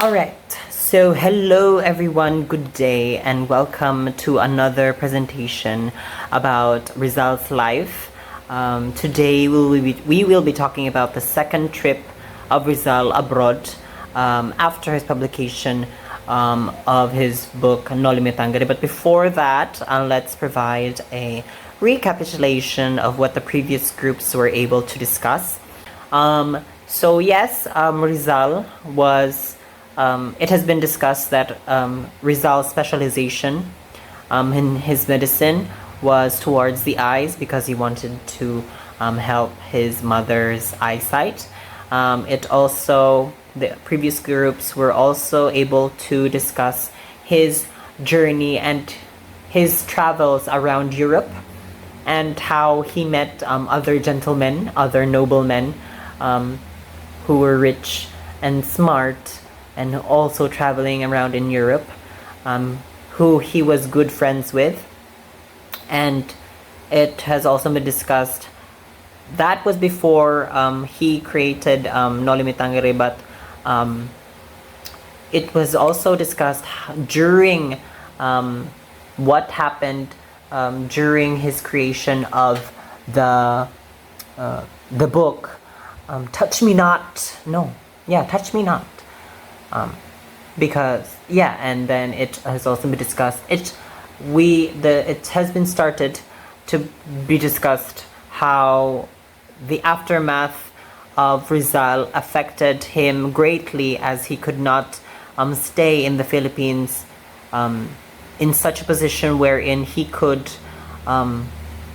All right. So, hello everyone, good day, and welcome to another presentation about Rizal's life. Today we will be talking about the second trip of Rizal abroad after his publication of his book Noli Me Tangere. But before that, let's provide a recapitulation of what the previous groups were able to discuss. Rizal was it has been discussed that Rizal's specialization in his medicine was towards the eyes because he wanted to help his mother's eyesight. The previous groups were also able to discuss his journey and his travels around Europe and how he met other gentlemen, other noblemen who were rich and smart and also traveling around in Europe, who he was good friends with. And it has also been discussed, that was before he created Noli Me Tangere, but it was also discussed during what happened during his creation of the book Touch Me Not. Touch Me Not. And then it has also been discussed. It has been started to be discussed how the aftermath of Rizal affected him greatly, as he could not stay in the Philippines in such a position wherein he could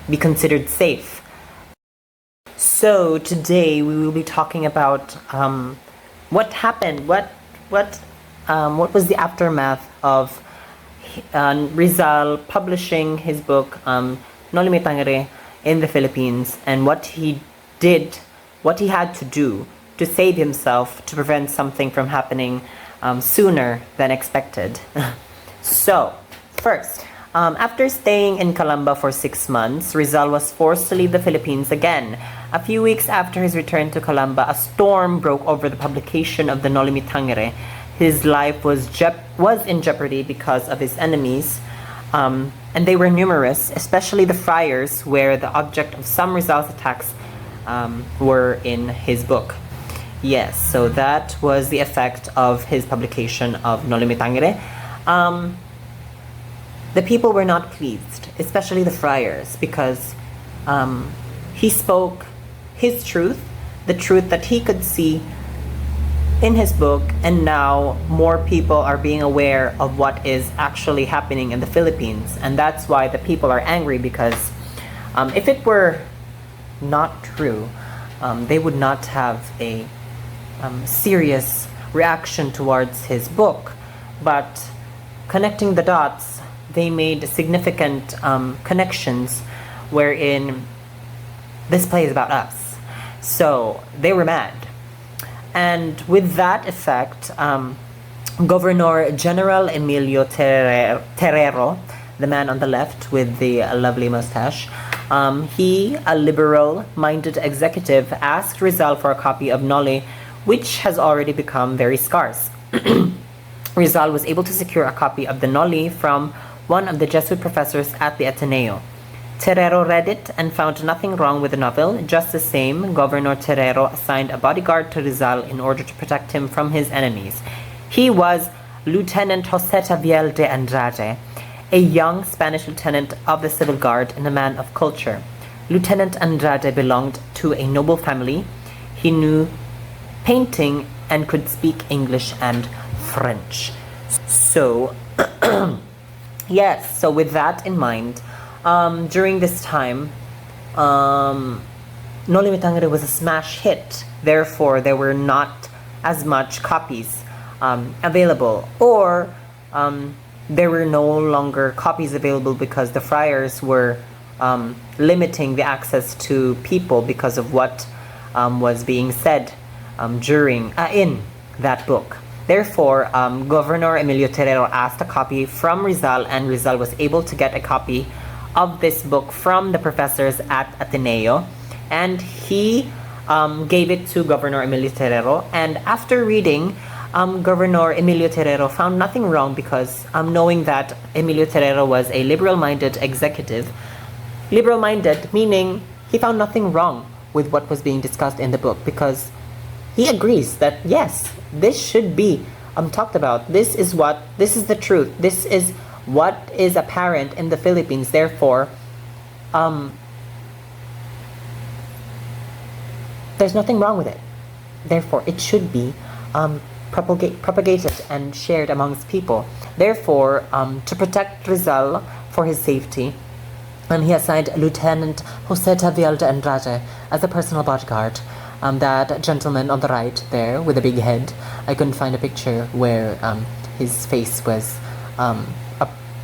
be considered safe. So today we will be talking about what happened, what was the aftermath of Rizal publishing his book Noli Me Tangere in the Philippines, and what he had to do to save himself, to prevent something from happening sooner than expected. So, first, after staying in Calamba for 6 months, Rizal was forced to leave the Philippines again. A few weeks after his return to Calamba, a storm broke over the publication of the Noli Me Tangere. His life was in jeopardy because of his enemies, and they were numerous, especially the friars, where the object of some Rizal's attacks were in his book. Yes, so that was the effect of his publication of Noli Me Tangere. The people were not pleased, especially the friars, because he spoke his truth, the truth that he could see in his book, and now more people are being aware of what is actually happening in the Philippines. And that's why the people are angry, because if it were not true, they would not have a serious reaction towards his book. But connecting the dots, they made significant connections wherein this play is about us. So they were mad. And with that effect, Governor General Emilio Terrero, the man on the left with the lovely mustache, he, a liberal-minded executive, asked Rizal for a copy of Noli, which has already become very scarce. Rizal was able to secure a copy of the Noli from one of the Jesuit professors at the Ateneo. Terrero read it and found nothing wrong with the novel. Just the same, Governor Terrero assigned a bodyguard to Rizal in order to protect him from his enemies. He was Lieutenant Jose Taviel de Andrade, a young Spanish lieutenant of the civil guard and a man of culture. Lieutenant Andrade belonged to a noble family. He knew painting and could speak English and French. So, yes, so with that in mind, during this time, Noli Me Tangere was a smash hit. Therefore, there were not as much copies available, or there were no longer copies available because the friars were limiting the access to people because of what was being said in that book. Therefore, Governor Emilio Terrero asked a copy from Rizal, and Rizal was able to get a copy of this book from the professors at Ateneo, and he gave it to Governor Emilio Terrero. And after reading Governor Emilio Terrero found nothing wrong because, knowing that Emilio Terrero was a liberal-minded executive, liberal-minded meaning he found nothing wrong with what was being discussed in the book, because he agrees that yes, this should be talked about. This is the truth. This is what is apparent in the Philippines. Therefore, there's nothing wrong with it. Therefore, it should be propagated and shared amongst people. Therefore, to protect Rizal for his safety, he assigned Lieutenant Jose Taviel de Andrade as a personal bodyguard. That gentleman on the right there with a big head, I couldn't find a picture where his face was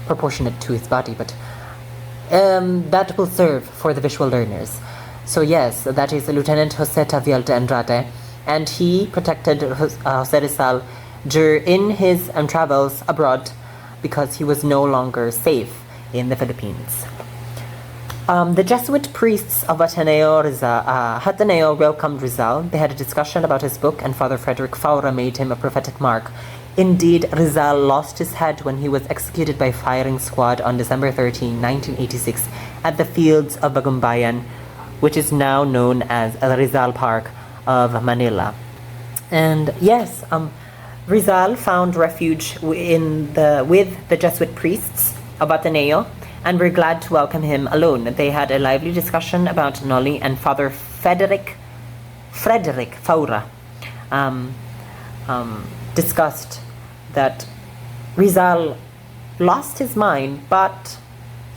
proportionate to his body, but that will serve for the visual learners. So yes, that is Lieutenant Jose Taviel de Andrade, and he protected Jose Rizal in his travels abroad because he was no longer safe in the Philippines. The Jesuit priests of Ateneo welcomed Rizal. They had a discussion about his book, and Father Frederick Faura made him a prophetic mark. Indeed, Rizal lost his head when he was executed by firing squad on December 13, 1986, at the fields of Bagumbayan, which is now known as El Rizal Park of Manila. And yes, Rizal found refuge with the Jesuit priests of Ateneo, and we're glad to welcome him alone. They had a lively discussion about Noli, and Father Frederick Faura discussed that Rizal lost his mind, but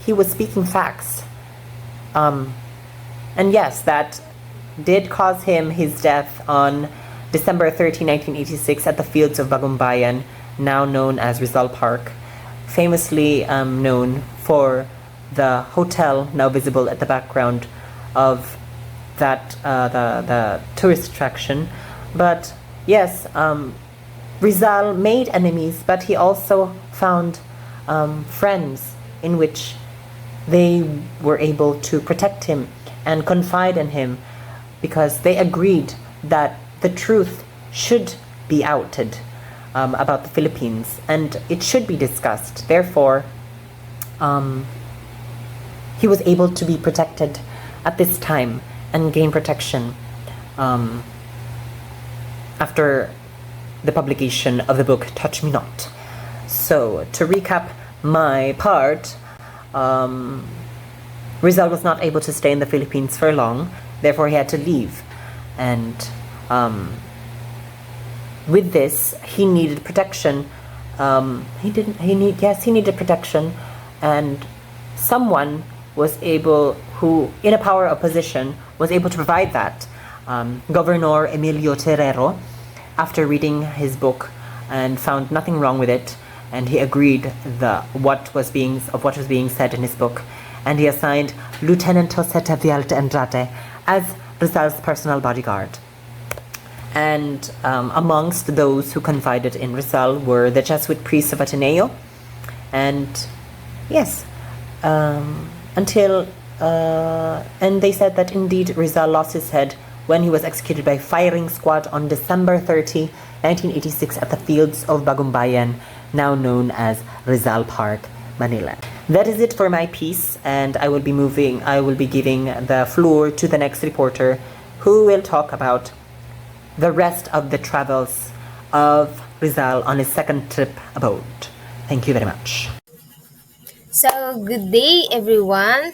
he was speaking facts. And yes, that did cause him his death on December 13, 1986 at the fields of Bagumbayan, now known as Rizal Park, famously known for the hotel now visible at the background of that the tourist attraction. But yes, Rizal made enemies, but he also found friends in which they were able to protect him and confide in him, because they agreed that the truth should be outed about the Philippines, and it should be discussed. Therefore, he was able to be protected at this time and gain protection after the publication of the book Touch Me Not. So, to recap my part, Rizal was not able to stay in the Philippines for long, therefore he had to leave. And with this, he needed protection. He needed protection, and someone was able, who in a power of position, was able to provide that. Governor Emilio Terrero, after reading his book and found nothing wrong with it, and he agreed what was being said in his book, and he assigned Lieutenant Jose Taviel de Andrade as Rizal's personal bodyguard. And amongst those who confided in Rizal were the Jesuit priests of Ateneo, and yes, and they said that indeed Rizal lost his head when he was executed by firing squad on December 30, 1986 at the fields of Bagumbayan, now known as Rizal Park, Manila. That is it for my piece, and I will be giving the floor to the next reporter, who will talk about the rest of the travels of Rizal on his second trip abroad. Thank you very much. So, good day everyone.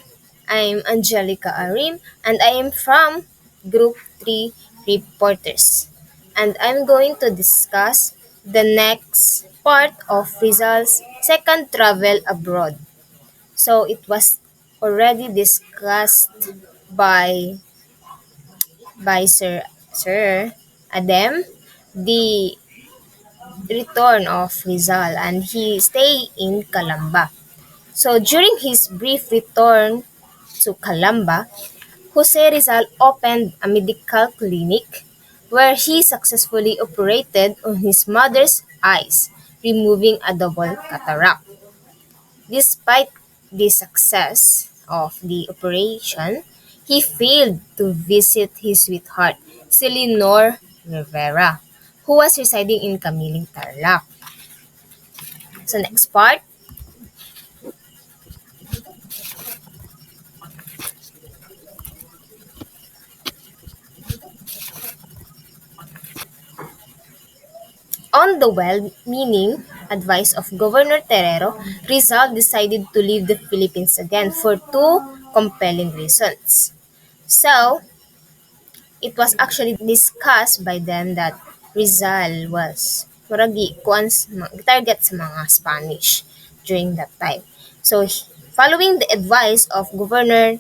I'm Angelica Arim, and I am from Group 3 Reporters. And I'm going to discuss the next part of Rizal's second travel abroad. So, it was already discussed by Sir Adem, the return of Rizal, and he stay in Calamba. So during his brief return to Calamba, Jose Rizal opened a medical clinic where he successfully operated on his mother's eyes, removing a double cataract. Despite the success of the operation, he failed to visit his sweetheart, Selinor Rivera, who was residing in Camiling, Tarlac. So next part. On the well-meaning advice of Governor Terrero, Rizal decided to leave the Philippines again for two compelling reasons. So, it was actually discussed by them that Rizal was muragi kuan target sa mga Spanish during that time. So, following the advice of Governor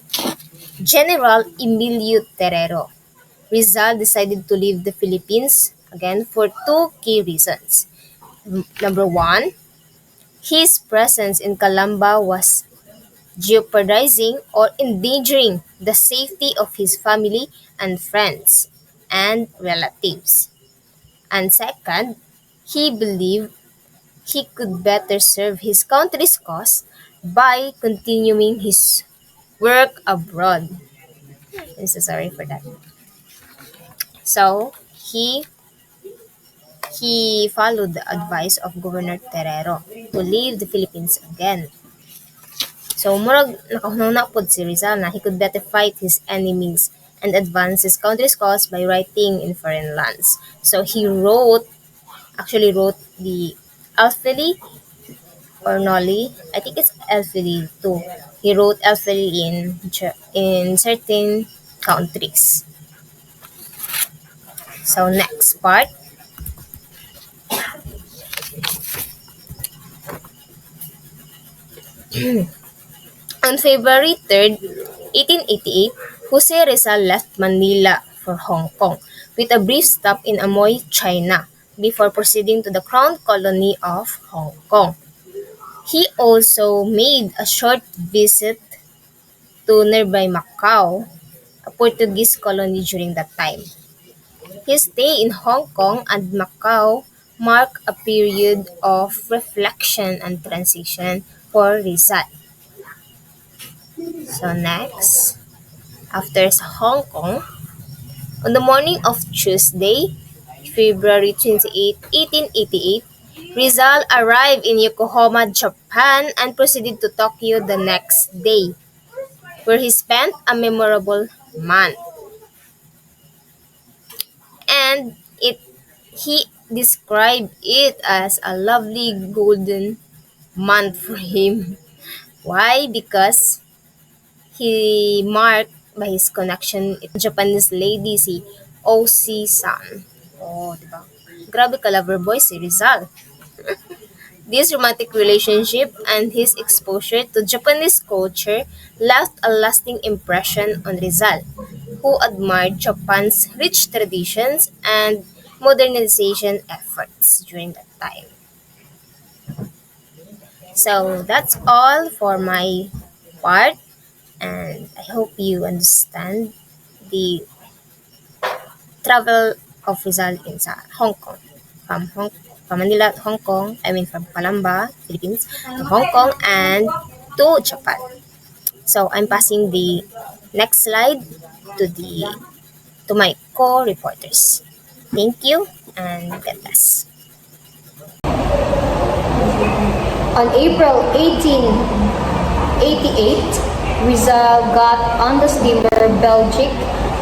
General Emilio Terrero, Rizal decided to leave the Philippines again for two key reasons. Number one, his presence in Calamba was jeopardizing or endangering the safety of his family and friends and relatives. And second, he believed he could better serve his country's cause by continuing his work abroad. I'm so sorry for that. So, he followed the advice of Governor Terrero to leave the Philippines again. So, murag nakahunong pod si Rizal na he could better fight his enemies and advance his country's cause by writing in foreign lands. So, he actually wrote the Alfeli or Noli. I think it's Alfeli too. He wrote Alfeli in certain countries. So, next part. On February 3rd, 1888, Jose Rizal left Manila for Hong Kong with a brief stop in Amoy, China, before proceeding to the Crown Colony of Hong Kong. He also made a short visit to nearby Macau, a Portuguese colony during that time. His stay in Hong Kong and Macau marked a period of reflection and transition for Rizal. So next, after Hong Kong, on the morning of Tuesday, February 28, 1888, Rizal arrived in Yokohama, Japan and proceeded to Tokyo the next day, where he spent a memorable month. And he described it as a lovely golden month for him. Why? Because he marked by his connection with Japanese lady si OC-san. Oh, diba? Grabe ka lover boy si Rizal. This romantic relationship and his exposure to Japanese culture left a lasting impression on Rizal, who admired Japan's rich traditions and modernization efforts during that time. So that's all for my part, and I hope you understand the travel of Rizal in Hong Kong. From Manila, Hong Kong, from Calamba, Philippines, to Hong Kong and to Japan. So I'm passing the next slide to my co-reporters. Thank you and God bless. On April 1888, Rizal got on the steamer Belgic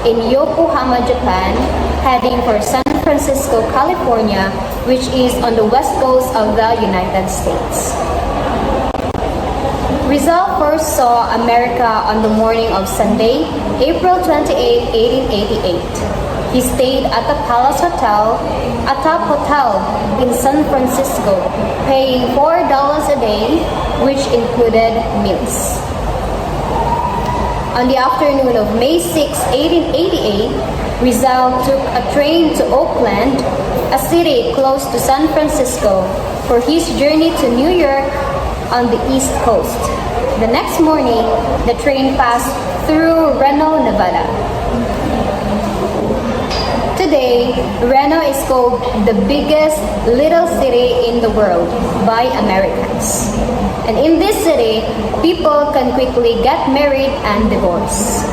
in Yokohama, Japan, heading for San Francisco, California, which is on the west coast of the United States. Rizal first saw America on the morning of Sunday, April 28, 1888. He stayed at the Palace Hotel, a top hotel in San Francisco, paying $4 a day, which included meals. On the afternoon of May 6, 1888, Rizal took a train to Oakland, a city close to San Francisco, for his journey to New York on the East Coast. The next morning, the train passed through Reno, Nevada. Today, Reno is called the biggest little city in the world by Americans. And in this city, people can quickly get married and divorce.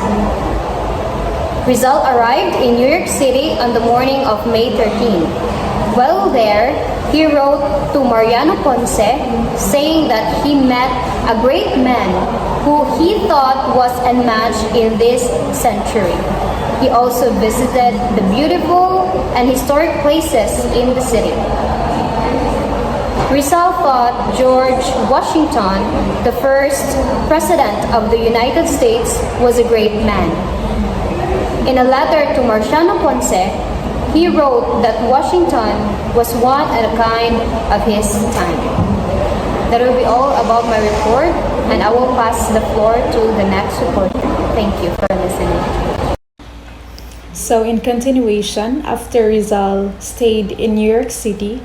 Rizal arrived in New York City on the morning of May 13. While there, he wrote to Mariano Ponce saying that he met a great man who he thought was unmatched in this century. He also visited the beautiful and historic places in the city. Rizal thought George Washington, the first president of the United States, was a great man. In a letter to Marciano Ponce, he wrote that Washington was one of a kind of his time. That will be all about my report, and I will pass the floor to the next reporter. Thank you for listening. So in continuation, after Rizal stayed in New York City,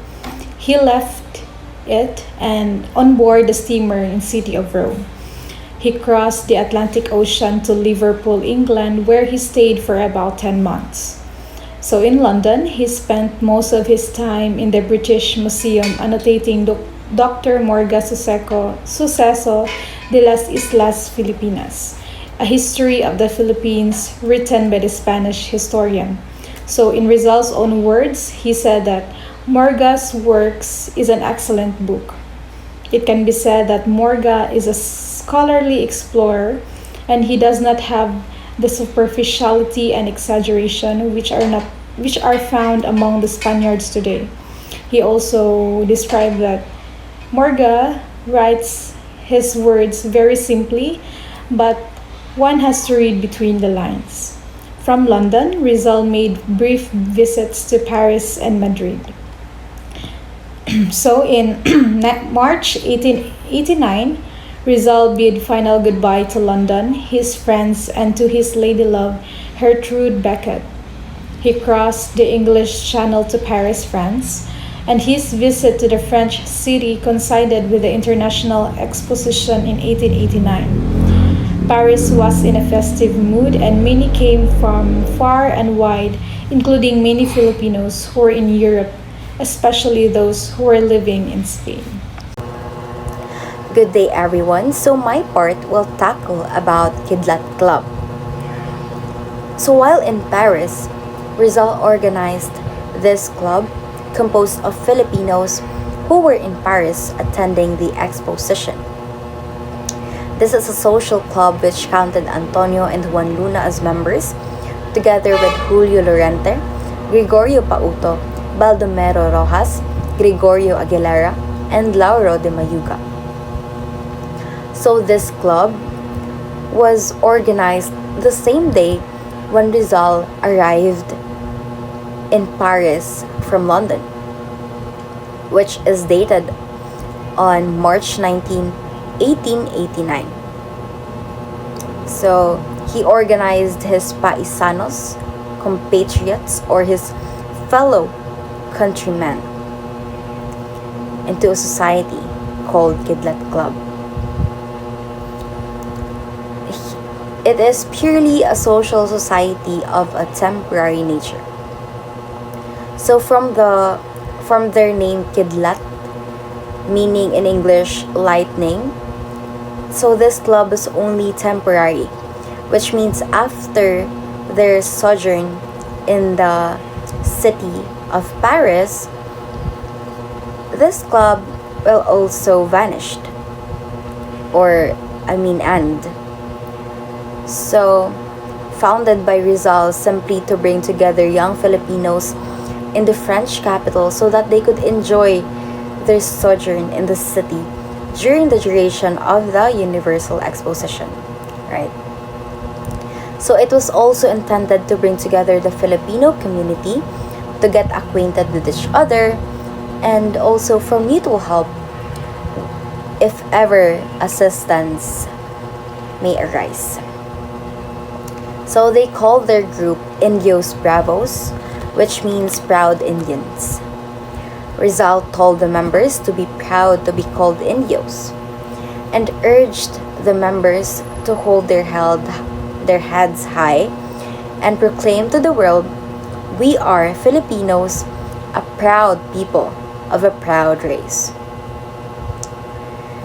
he left it and on board the steamer in city of Rome. He crossed the Atlantic Ocean to Liverpool, England, where he stayed for about 10 months. So in London, he spent most of his time in the British Museum annotating Dr. Morga Suceso de las Islas Filipinas, a history of the Philippines written by the Spanish historian. So in Rizal's own words, he said that Morga's works is an excellent book. It can be said that Morga is a scholarly explorer, and he does not have the superficiality and exaggeration which are found among the Spaniards today. He also described that Morga writes his words very simply, but one has to read between the lines. From London, Rizal made brief visits to Paris and Madrid. So in March 1889, Rizal bid final goodbye to London, his friends, and to his lady love, Gertrude Beckett. He crossed the English Channel to Paris, France, and his visit to the French city coincided with the International Exposition in 1889. Paris was in a festive mood, and many came from far and wide, including many Filipinos who were in Europe, especially those who were living in Spain. Good day everyone. So my part will tackle about Kidlat Club. So while in Paris, Rizal organized this club composed of Filipinos who were in Paris attending the exposition. This is a social club which counted Antonio and Juan Luna as members, together with Julio Lorente, Gregorio Pauto, Baldomero Rojas, Gregorio Aguilera, and Lauro de Mayuga. So this club was organized the same day when Rizal arrived in Paris from London, which is dated on March 19, 1889. So he organized his paisanos, compatriots, or his fellow countrymen into a society called Kidlat Club. It is purely a social society of a temporary nature. So from their name Kidlat, meaning in English lightning, so this club is only temporary, which means after their sojourn in the city of Paris, this club will also vanish, end. So, founded by Rizal simply to bring together young Filipinos in the French capital so that they could enjoy their sojourn in the city during the duration of the Universal Exposition, right? So it was also intended to bring together the Filipino community to get acquainted with each other and also for mutual help if ever assistance may arise. So they called their group Indios Bravos, which means proud Indians. Rizal told the members to be proud to be called Indios and urged the members to hold their heads high and proclaim to the world, "We are Filipinos, a proud people of a proud race."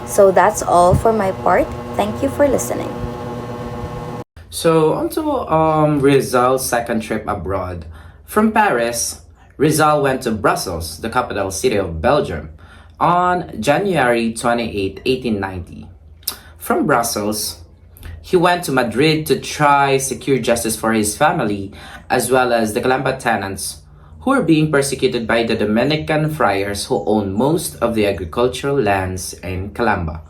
So that's all for my part. Thank you for listening. So, onto Rizal's second trip abroad. From Paris, Rizal went to Brussels, the capital city of Belgium, on January 28, 1890. From Brussels, he went to Madrid to try secure justice for his family as well as the Calamba tenants who were being persecuted by the Dominican friars who owned most of the agricultural lands in Calamba.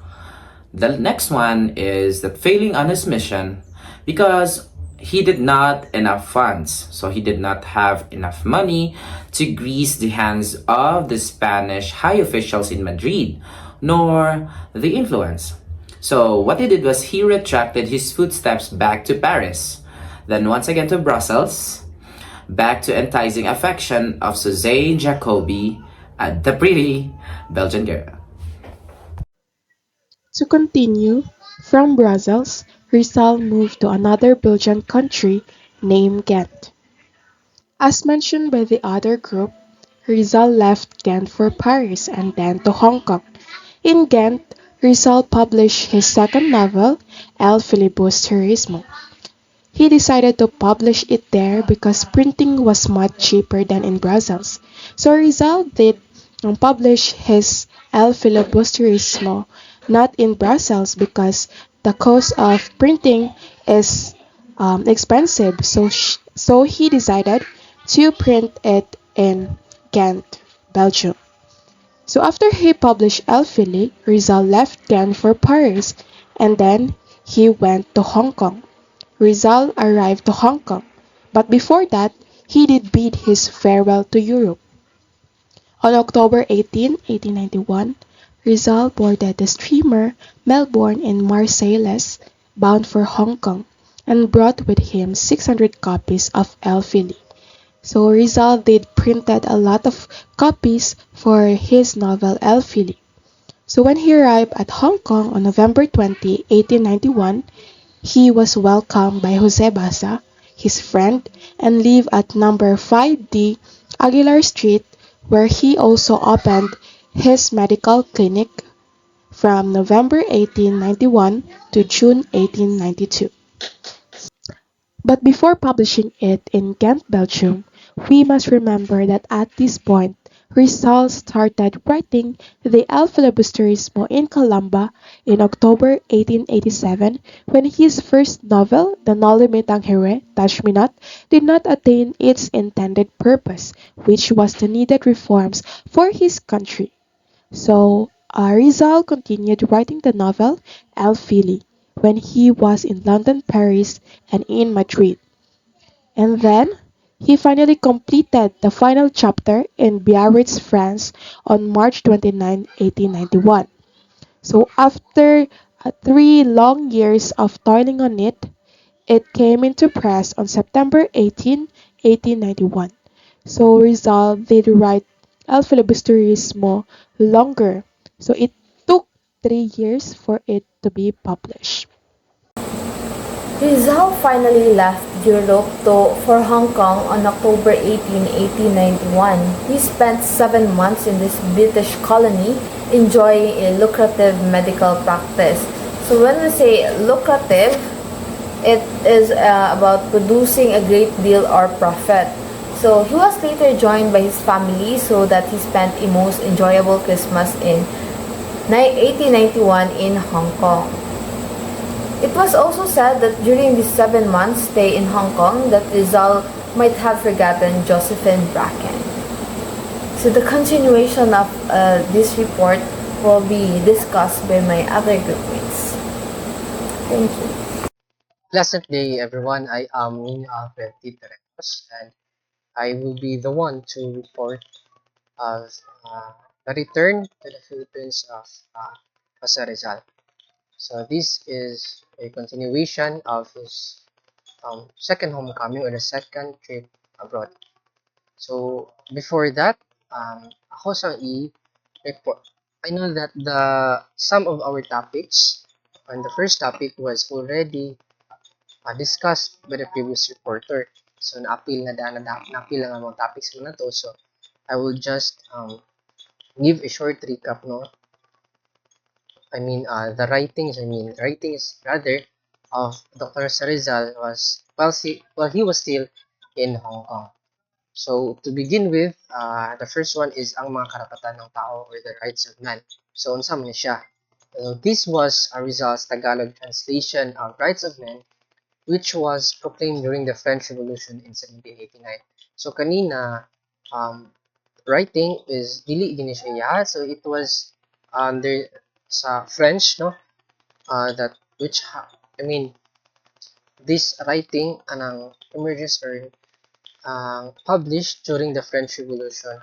The next one is that failing on his mission because he did not enough funds, so he did not have enough money to grease the hands of the Spanish high officials in Madrid, nor the influence. So what he did was he retracted his footsteps back to Paris, then once again to Brussels, back to enticing affection of Suzanne Jacobi, the pretty Belgian girl. To continue, from Brussels, Rizal moved to another Belgian country named Ghent. As mentioned by the other group, Rizal left Ghent for Paris and then to Hong Kong. In Ghent, Rizal published his second novel, El Filibusterismo. He decided to publish it there because printing was much cheaper than in Brussels. So Rizal did publish his El Filibusterismo not in Brussels because the cost of printing is expensive. So he decided to print it in Ghent, Belgium. So after he published El Fili, Rizal left Ghent for Paris and then he went to Hong Kong. Rizal arrived to Hong Kong, but before that, he did bid his farewell to Europe. On October 18, 1891, Rizal boarded the steamer Melbourne in Marseilles, bound for Hong Kong, and brought with him 600 copies of El Fili. So Rizal did printed a lot of copies for his novel El Fili. So when he arrived at Hong Kong on November 20, 1891, he was welcomed by Jose Basa, his friend, and lived at number 5D Aguilar Street, where he also opened his medical clinic from November 1891 to June 1892. But before publishing it in Ghent, Belgium, we must remember that at this point, Rizal started writing the El Filibusterismo in Calamba in October 1887 when his first novel, the Noli Me Tangere, Touch Me Not, did not attain its intended purpose, which was the needed reforms for his country. So Rizal continued writing the novel El Fili when he was in London, Paris, and in Madrid. And then he finally completed the final chapter in Biarritz, France on March 29, 1891. So after 3 long years of toiling on it, it came into press on September 18, 1891. So Rizal did write El Filibusterismo longer. So it took 3 years for it to be published. Rizal finally left Europe for Hong Kong on October 18, 1891. He spent 7 months in this British colony enjoying a lucrative medical practice. So when we say lucrative, it is about producing a great deal or profit. So he was later joined by his family so that he spent a most enjoyable Christmas in 1891 in Hong Kong. It was also said that during this 7 months stay in Hong Kong that Rizal might have forgotten Josephine Bracken. So the continuation of this report will be discussed by my other groupmates. Thank you. Pleasant day, everyone. I am Nino Alfred Titeretos, and I will be the one to report of the return to the Philippines of Jose Rizal. So this is a continuation of his second homecoming or the second trip abroad. So before that, ako sa report. I know that the some of our topics on the first topic was already discussed by the previous reporter. So na-appeal na-appeal lang ang mga topics mo na to. So I will just give a short recap, no. The writings rather of Dr. Rizal was while he was still in Hong Kong. So to begin with, the first one is ang mga karapatan ng tao or the rights of man. So unsa man ni siya? This was a Rizal's Tagalog translation of Rights of Man, which was proclaimed during the French Revolution in 1789. So kanina, writing is dili gini siya. So it was there sa French, no? That which I mean this writing kanang emerges or published during the French Revolution.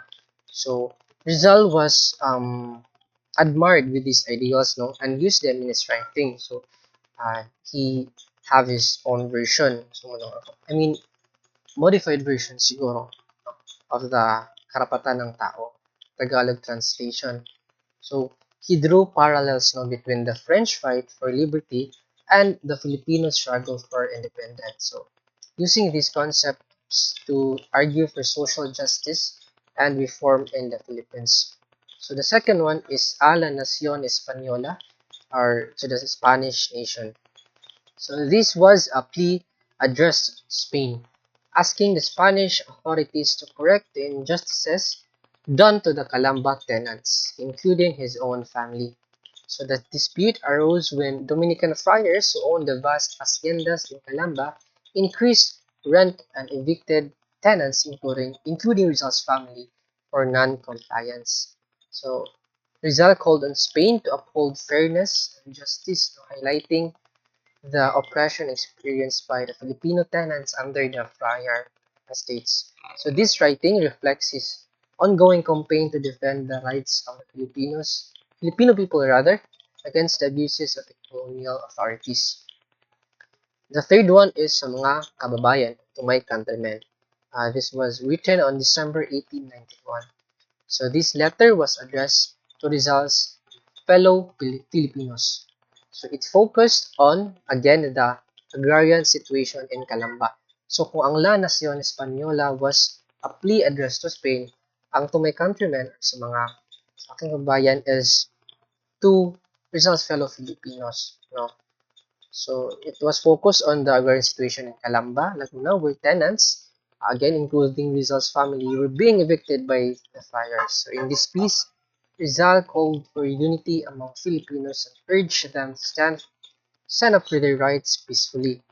So Rizal was admired with these ideals, no, and used them in his writing. So he have his own version. So I mean modified version siguro of the karapatan ng tao, Tagalog translation. So he drew parallels, no, between the French fight for liberty and the Filipino struggle for independence. So using these concepts to argue for social justice and reform in the Philippines. So the second one is A la Nación Española, or to the Spanish nation. So this was a plea addressed to Spain, asking the Spanish authorities to correct the injustices done to the Calamba tenants, including his own family. So the dispute arose when Dominican friars who owned the vast haciendas in Calamba increased rent and evicted tenants, including Rizal's family, for non-compliance. So Rizal called on Spain to uphold fairness and justice, highlighting the oppression experienced by the Filipino tenants under the friar estates. So this writing reflects his ongoing campaign to defend the rights of the Filipino people rather, against the abuses of the colonial authorities. The third one is sa mga kababayan, to my countrymen. This was written on December 1891. So this letter was addressed to Rizal's fellow Filipinos. So it focused on, again, the agrarian situation in Calamba. So kung ang La Nación Española was a plea addressed to Spain, ang to my countrymen, sa mga aking kabayan, is to Rizal's fellow Filipinos. No? So it was focused on the agrarian situation in Calamba, Laguna, where tenants, again including Rizal's family, were being evicted by the friars. So in this piece, Rizal called for unity among Filipinos and urged them to stand up for their rights peacefully.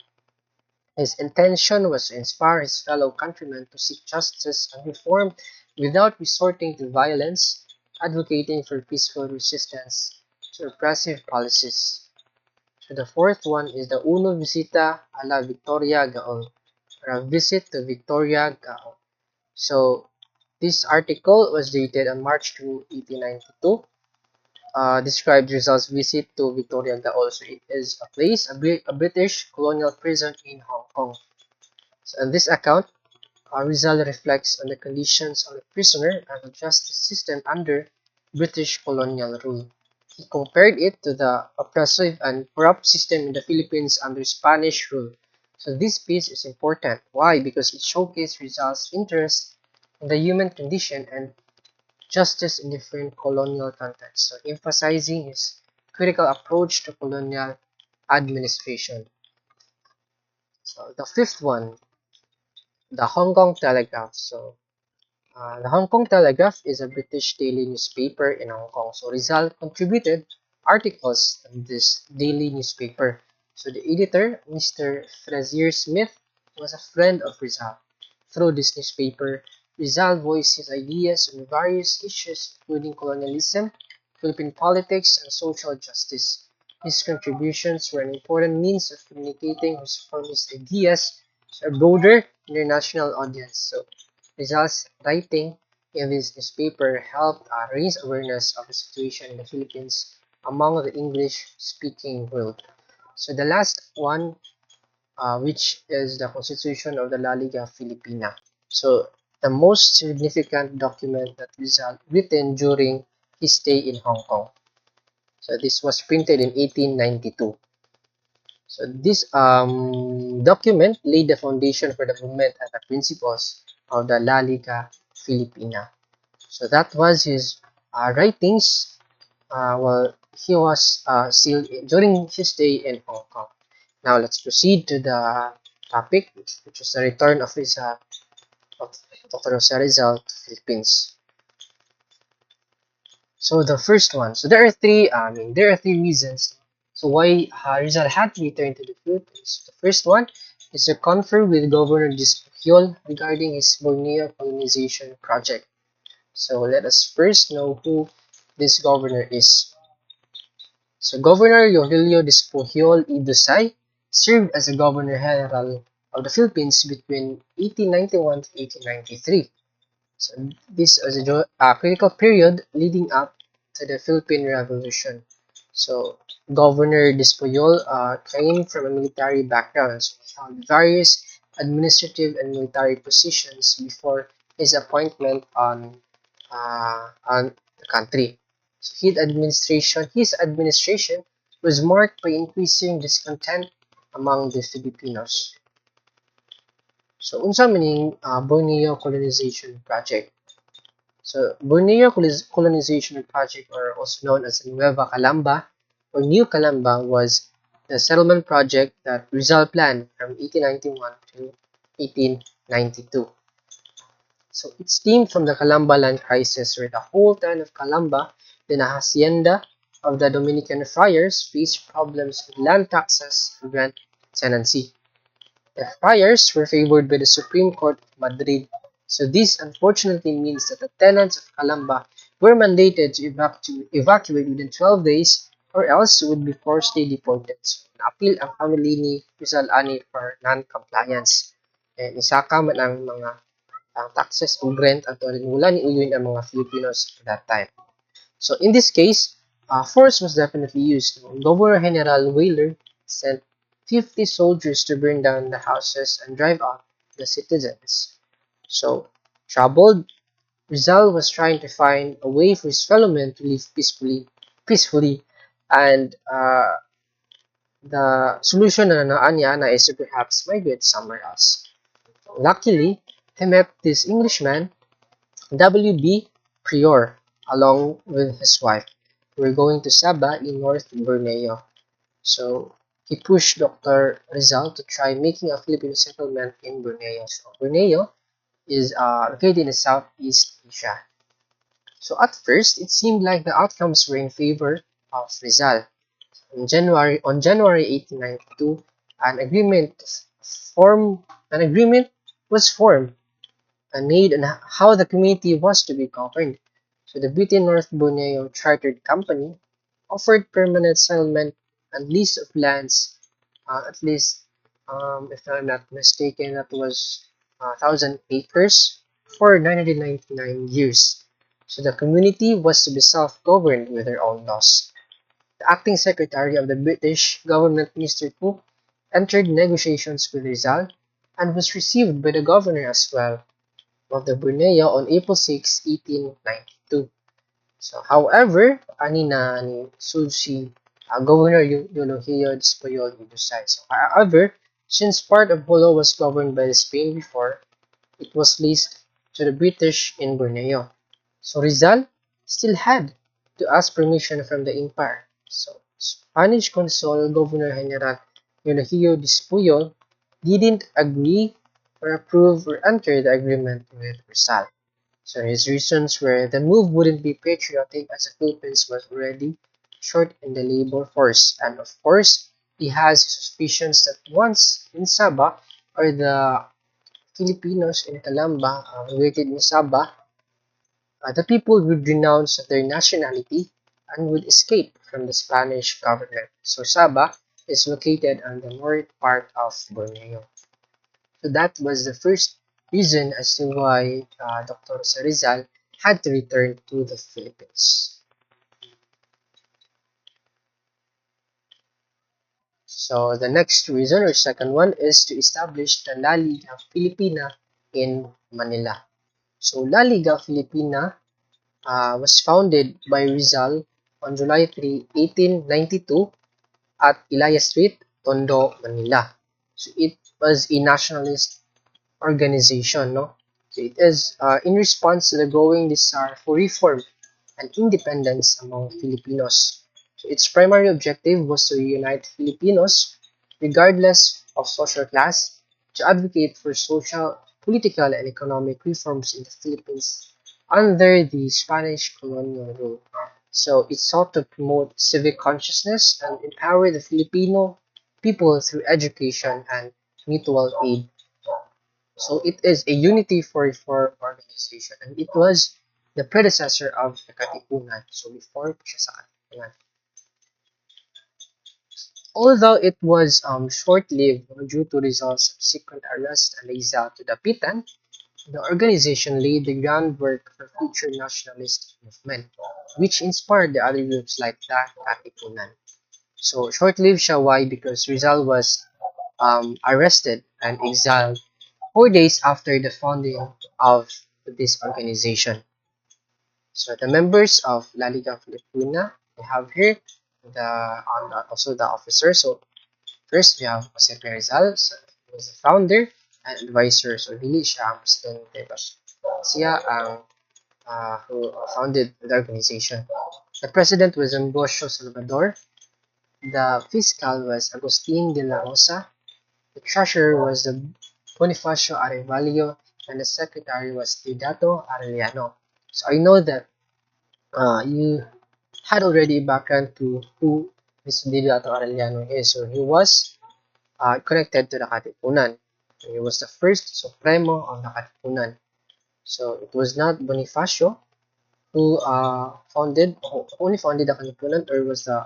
His intention was to inspire his fellow countrymen to seek justice and reform without resorting to violence, advocating for peaceful resistance to oppressive policies. So the fourth one is the Uno Visita a la Victoria Gaol, or a visit to Victoria Gaol. So this article was dated on March 2, 1892. Described Rizal's visit to Victoria Gaol. So it is a place, a British colonial prison in Hong Kong. So in this account, Rizal reflects on the conditions of the prisoner and the justice system under British colonial rule. He compared it to the oppressive and corrupt system in the Philippines under Spanish rule. So this piece is important. Why? Because it showcases Rizal's interest in the human condition and justice in different colonial contexts, so emphasizing his critical approach to colonial administration. So the fifth one, the Hong Kong Telegraph. So the Hong Kong Telegraph is a British daily newspaper in Hong Kong. So Rizal contributed articles in this daily newspaper. So the editor, Mr. Frazier Smith, was a friend of Rizal. Through this newspaper, Rizal voiced his ideas on various issues including colonialism, Philippine politics, and social justice. His contributions were an important means of communicating his reformist ideas to a broader international audience. So Rizal's writing in this newspaper helped raise awareness of the situation in the Philippines among the English-speaking world. So the last one, which is the Constitution of the La Liga Filipina. So the most significant document that Rizal written during his stay in Hong Kong. So this was printed in 1892. So this document laid the foundation for the movement and the principles of the La Liga Filipina. So that was his writings while he was still during his stay in Hong Kong. Now let's proceed to the topic, which is the return of Rizal of Dr. Jose Rizal to Philippines. So the first one, so there are three reasons so why Rizal had to return to the Philippines. The first one is to confer with Governor Dispujol regarding his Borneo colonization project. So let us first know who this governor is. So Governor Rogelio Despujol y Dusay served as a Governor General of the Philippines between 1891 to 1893. So this was a critical period leading up to the Philippine Revolution. So Governor Despujol came from a military background, so he held various administrative and military positions before his appointment on the country. So his administration was marked by increasing discontent among the Filipinos. So unsa maning Borneo colonization project? So Borneo colonization project, or also known as Nueva Calamba or New Calamba, was the settlement project that Rizal planned from 1891 to 1892. So it stemmed from the Calamba land crisis, where the whole town of Calamba, the hacienda of the Dominican friars, faced problems with land taxes and rent tenancy. The friars were favored by the Supreme Court of Madrid, so this unfortunately means that the tenants of Calamba were mandated to evacuate within 12 days or else would be forcibly deported. So, na-appeal ang family ni Rizal Ani for non-compliance. Nisaka man ang mga ang taxes o rent at wala ni uyun ang mga Filipinos at that time. So in this case, force was definitely used. Governor General Weyler sent 50 soldiers to burn down the houses and drive out the citizens. So, troubled, Rizal was trying to find a way for his fellow men to live peacefully, and the solution na naanya is to perhaps migrate somewhere else. Luckily, he met this Englishman, W.B. Prior, along with his wife. We're going to Sabah in North Borneo. So he pushed Dr. Rizal to try making a Filipino settlement in Borneo. So Borneo is located in the Southeast Asia. So at first, it seemed like the outcomes were in favor of Rizal. On January 1892, an agreement was formed and made on how the community was to be governed. So the Britain North Borneo Chartered Company offered permanent settlement and lease of lands, at least, if I'm not mistaken, that was 1,000 acres for 999 years. So the community was to be self-governed with their own laws. The acting secretary of the British government, Mr. Cook, entered negotiations with Rizal and was received by the governor as well of the Borneo on April 6, 1892. So, however, ani na ni Susi, Governor Eulogio Despujol y Dusay. So, however, since part of Jolo was governed by Spain before, it was leased to the British in Borneo. So Rizal still had to ask permission from the empire. So Spanish Consul Governor General Eulogio Despujol didn't agree or approve or enter the agreement with Rizal. So his reasons were the move wouldn't be patriotic as the Philippines was already short in the labor force, and of course he has suspicions that once in Sabah, or the Filipinos in Calamba located in Sabah, the people would renounce their nationality and would escape from the Spanish government. So Sabah is located on the north part of Borneo. So that was the first reason as to why Dr. Rizal had to return to the Philippines. So the next reason, or second one, is to establish the La Liga Filipina in Manila. So La Liga Filipina was founded by Rizal on July 3, 1892 at Ilaya Street, Tondo, Manila. So it was a nationalist organization, no? So it is in response to the growing desire for reform and independence among Filipinos. So its primary objective was to unite Filipinos, regardless of social class, to advocate for social political and economic reforms in the Philippines under the Spanish colonial rule. So it sought to promote civic consciousness and empower the Filipino people through education and mutual aid. So it is a unity for reform organization, and it was the predecessor of the Katipunan. So before pa siya sa Katipunan. Although it was short-lived due to Rizal's subsequent arrest and exile to Dapitan, the organization laid the groundwork for future nationalist movement, which inspired the other groups like the Katipunan. So short-lived siya, why? Because Rizal was arrested and exiled 4 days after the founding of this organization. So the members of La Liga Filipina, we have here also the officers. So first we have Jose P. Rizal, so he was the founder and advisor. So dili siya ang presidente, but siya ang who founded the organization. The president was Ambrosio Salvador. The fiscal was Agustin de la Rosa. The treasurer was Bonifacio Arevalo, and the secretary was Deodato Arellano. So I know that you had already background to who Mr. Deodato Arellano is. So he was connected to the Katipunan. So he was the first Supremo of the Katipunan. So it was not Bonifacio who only founded the Katipunan, or was the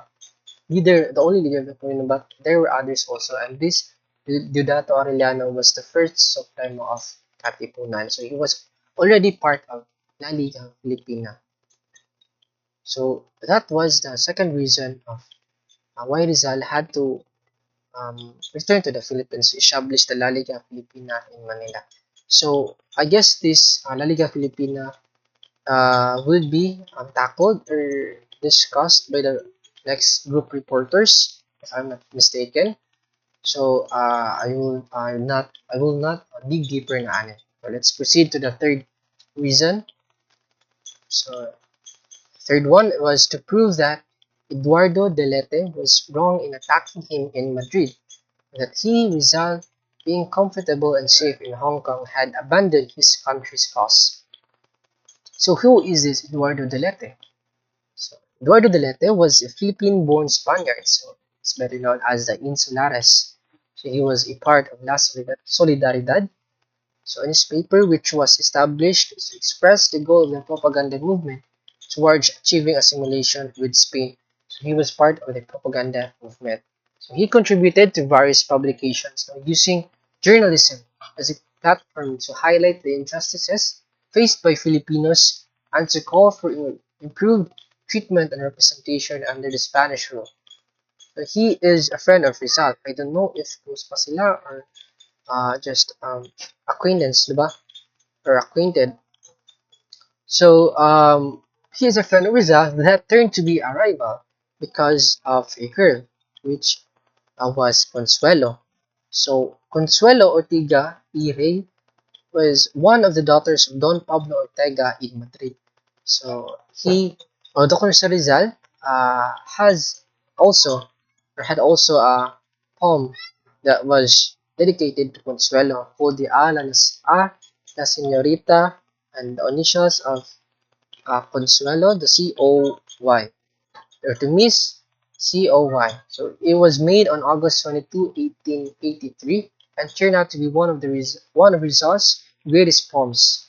only leader of the Katipunan, but there were others also. And this Deodato Arellano was the first Supremo of Katipunan. So he was already part of La Liga Filipina. So that was the second reason of why Rizal had to return to the Philippines to establish the La Liga Filipina in Manila. So I guess this La Liga Filipina will be tackled or discussed by the next group reporters, if I'm not mistaken. So I will not dig deeper na it. So let's proceed to the third reason. So third one was to prove that Eduardo Delete was wrong in attacking him in Madrid, that he, Rizal, being comfortable and safe in Hong Kong, had abandoned his country's cause. So who is this Eduardo Delete? So Eduardo Delete was a Philippine-born Spaniard, so it's better known as the Insulares. So he was a part of La Solidaridad, so a newspaper which was established to express the goal of the propaganda movement towards achieving assimilation with Spain. So he was part of the propaganda movement. So he contributed to various publications using journalism as a platform to highlight the injustices faced by Filipinos and to call for improved treatment and representation under the Spanish rule. So he is a friend of Rizal. I don't know if close pa sila or just acquaintance, diba? Or acquainted. So he is a friend of Rizal that turned to be a rival because of a girl, which was Consuelo. So Consuelo Ortega y Rey was one of the daughters of Don Pablo Ortega in Madrid. So Dr. Rizal has also, or had also a poem that was dedicated to Consuelo called the La Señorita, and the initials of Consuelo, the COY, or to Miss COY. So it was made on August 22, 1883, and turned out to be one of Rizal's greatest poems.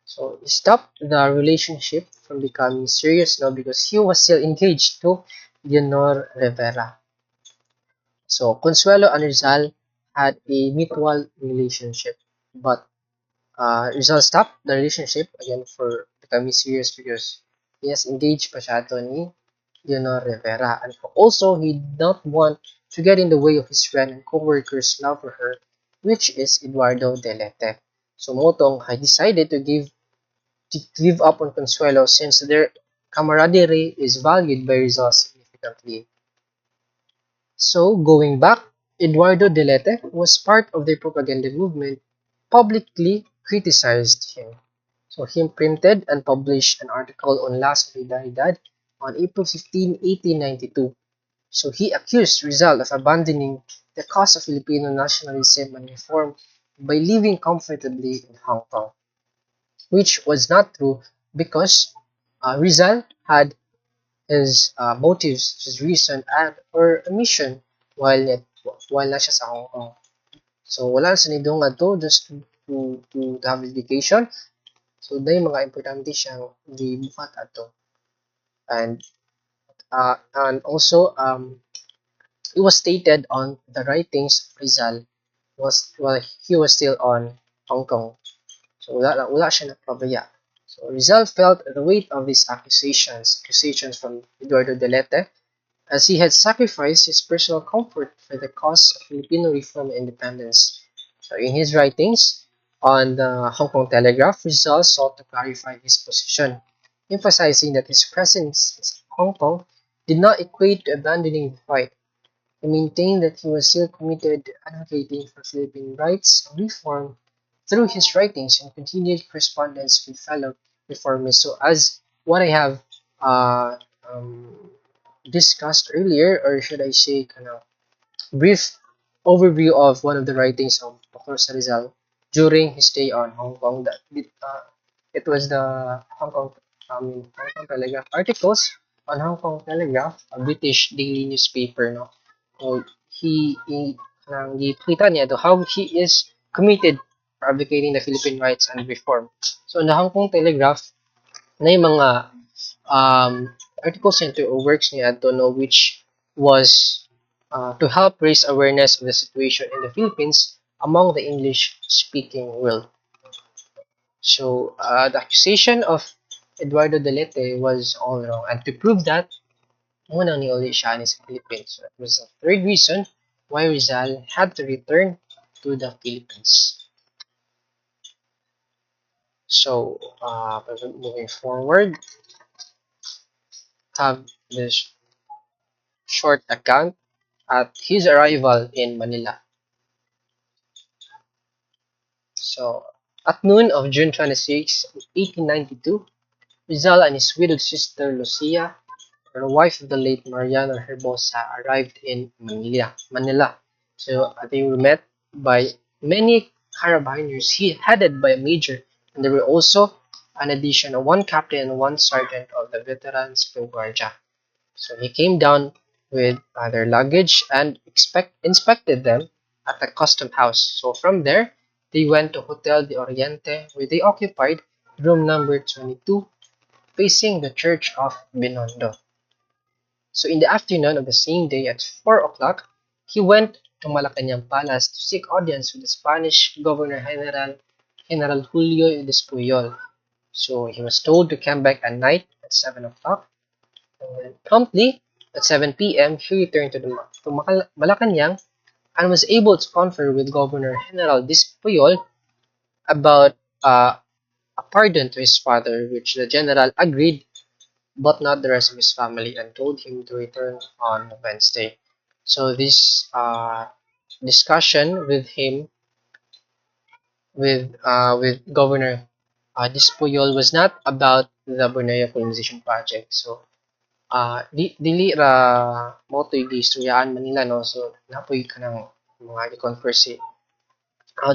So he stopped the relationship from becoming serious now because he was still engaged to Leonor Rivera. So Consuelo and Rizal had a mutual relationship, but Rizal stopped the relationship again for becoming serious because he has engaged pa siya to ni Leonor Rivera, and also he did not want to get in the way of his friend and co-worker's love for her, which is Eduardo Delete. So Motong had decided to give up on Consuelo since their camaraderie is valued by Rizal significantly. So, going back, Eduardo Delete was part of the propaganda movement, publicly criticized him. So, he printed and published an article on La Solidaridad on April 15, 1892. So, he accused Rizal of abandoning the cause of Filipino nationalism and reform by living comfortably in Hong Kong, which was not true because Rizal had his motives, his reason, and or a mission while nasa sa Hong Kong. So wala sa nidong ato just to have education. So day mga importante siyang gibuhat ato. And also it was stated on the writings of Rizal was while he was still on Hong Kong. So wala siya napabaya. So Rizal felt the weight of these accusations from Eduardo Delete, as he had sacrificed his personal comfort for the cause of Filipino reform and independence. So in his writings on the Hong Kong Telegraph, Rizal sought to clarify his position, emphasizing that his presence in Hong Kong did not equate to abandoning the fight. He maintained that he was still committed to advocating for Philippine rights and reform through his writings and continued correspondence with fellow reformists. So, as what I have uh, um, discussed earlier, or should I say, kind of brief overview of one of the writings of Dr. Rizal during his stay on Hong Kong. It was the Hong Kong Telegraph articles on Hong Kong Telegraph, a British daily newspaper. No, so gipakita niya to how he is committed for advocating the Philippine rights and reform. So in the Hong Kong Telegraph, na yung mga um, article center or works niya to know which was to help raise awareness of the situation in the Philippines among the English-speaking world. So the accusation of Eduardo Delete was all wrong, and to prove that, muna ni uli siya ni sa Philippines. So that was the third reason why Rizal had to return to the Philippines. So moving forward, have this short account at his arrival in Manila. So, at noon of June 26, 1892, Rizal and his widowed sister Lucia, the wife of the late Mariano Herbosa, arrived in Manila. So, they were met by many carabiners headed by a major, and there were also an addition of one captain and one sergeant of the veterans of Guardia. So he came down with their luggage and inspected them at the custom house. So from there, they went to Hotel de Oriente, where they occupied room number 22, facing the Church of Binondo. So in the afternoon of the same day at 4 o'clock, he went to Malacanang Palace to seek audience with the Spanish Governor General Julio Despuyol. So he was told to come back at night at 7 o'clock. Promptly at 7 p.m., he returned to Malacanang and was able to confer with Governor General Despuyol about a pardon to his father, which the general agreed, but not the rest of his family, and told him to return on Wednesday. So this discussion with him, with Governor Despuyol, was not about the Borneo colonization project. So dili ra motoy giistoryaan Manila, no, so napoy ka ng mga i-converse si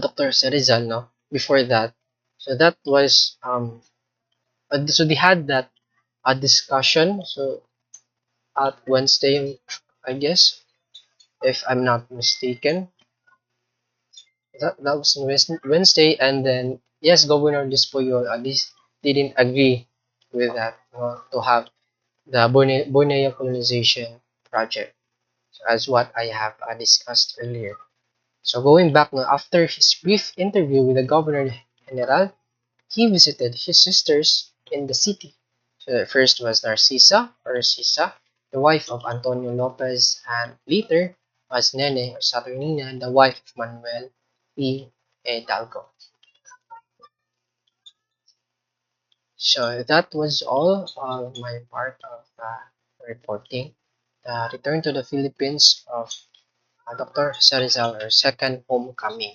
Dr. Rizal, no, before that. So that was so they had that discussion, so at Wednesday, I guess, if I'm not mistaken. That was on Wednesday, and then yes, Governor Dispoyo at least didn't agree with that, to have the Borneo colonization project, as what I have discussed earlier. So going back now, after his brief interview with the Governor General, he visited his sisters in the city. So the first was Narcisa, the wife of Antonio Lopez, and later was Nene or Saturnina, the wife of Manuel P. Hidalgo. So that was all of my part of reporting the return to the Philippines of Dr. Rizal, or second homecoming.